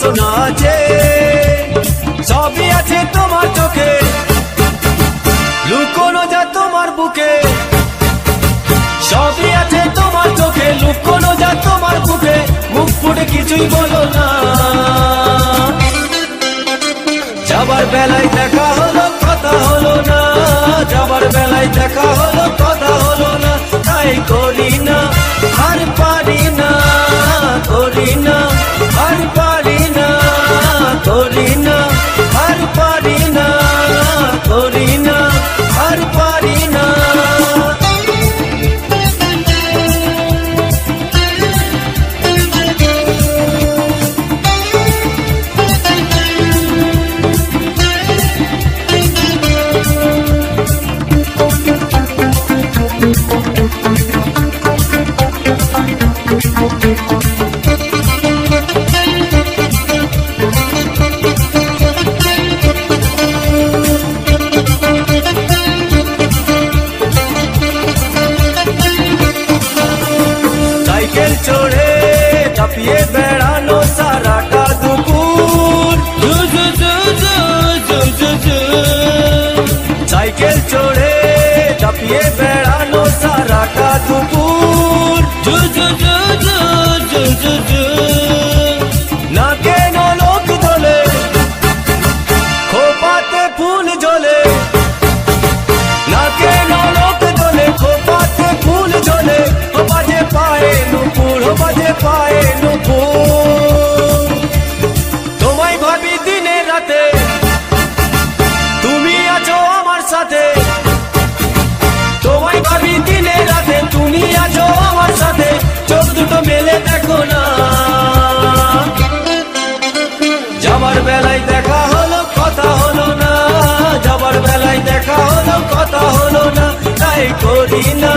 বাসনা আছে, সবই আছে তোমার চোখে, লুকোনো যা তোমার বুকে, সবই আছে তোমার চোখে, লুকোনো যা তোমার বুকে, মুখ ফুটে কিছুই বলো না। যাবার বেলায় দেখা হলো কথা হলো না, যাবার বেলায় দেখা হলো কথা হলো না, তাই করি না আর পারি না, করি না আর পারি না, করি না আর পারি না, করি না আর পারি না। সাইকেল চড়ে চাপিয়ে বেড়ানো সারাটা দুপুর, সাইকেল চড়ে চাপিয়ে বেড়ানো সারাটা দুপুর, না কেন লোক তোলে খোপাতে ফুল জ্বলে, না কেন লোক তোলে খোপাতে ফুল জ্বলে, ও বাজে পায়ে নুপুর, ও বাজে পায়ে নুপুর। তোমায় ভাবি দিনে রাতে, তুমি আছো আমার সাথে, তোমায় ভাবি দিনে রাতে, তুমি আছো আমার সাথে, চোখ দুটো মেলে দেখো না। যাবার বেলায় দেখা হলো কথা হলো না, যাবার বেলায় দেখা হলো কথা হলো না, তাই করি না